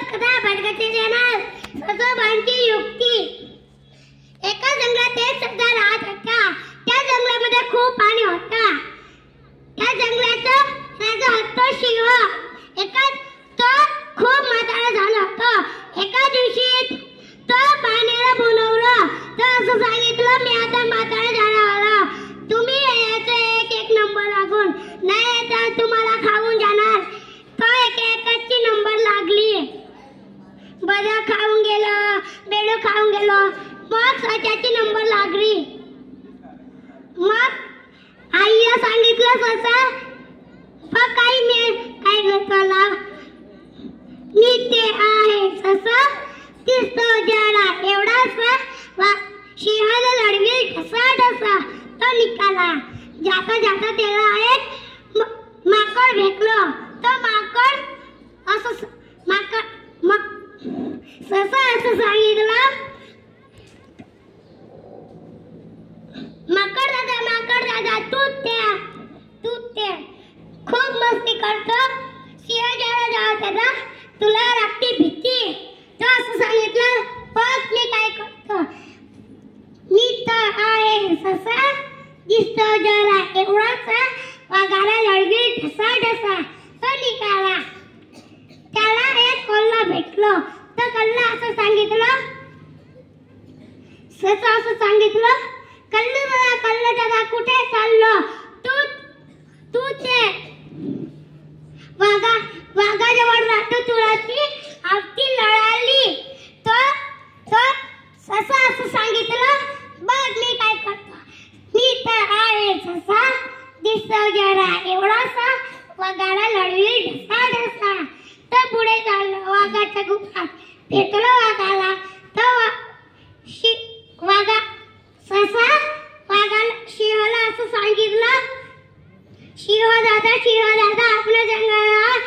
कथा बडगती देणार सजोबांची युक्ती। एका जंगलात एक सरदार राहत होता। त्या जंगलामध्ये खूप पाणी होता। त्या जंगलाचा राजा होता सिंह। तो खूप म्हातारा झाला होता। एका दिवशी तो पाण्याला बोलवलं। तर असं सांगितलं, मी आता म्हातारा झाला, तुम्ही यायचं एक एक नंबर लागून, नाही तर तुम्हाला खाऊन जाणार। तो एकाची नंबर लागली। बरं खाऊन गेलं, बेडू खाऊन गेलो। मग सच्याची नंबर लागली। मग आईला सांगितलं ससा मग काय घेतला मी ते आहे ससा दिसतो जरा एवढासा सिंहाला लढवी ढसा ढसा तो निघाला। जाता जाता त्याला एक माकड भेटलो। तो माकड ससा असं सांगितलं, माकड दादा तू ते खूप मस्ती करतो। सिंह जरा त्याला तुला लागते भीती। तो असं सांगितलं, बघ मी काय करतो, मी तर आहे ससा दिसतो जरा एवढासा वाघाला लढवी ढसा ढसा तो निघाला। त्याला एक कोल्हा भेटलो। तर कल्ला असं सांगितलं, ससा असं सांगितलं, कल्ला दादा कुठे चाललो, तू ते वाघाजवळ राहतो, तुळाची आवती लढाली। तो ससा असं सांगितलं, बघ मी काय करतो, मी तर आहे ससा दिसतो जरा एवढासा वाघाला लढवी ढसा ढसा। तर पुढे चाललो। वाघाच्या गुफात भेटलो वाघाला। तर ससा वाघाला सिंहाला असं सांगितलं, सिंह दादा आपल्या जंगलात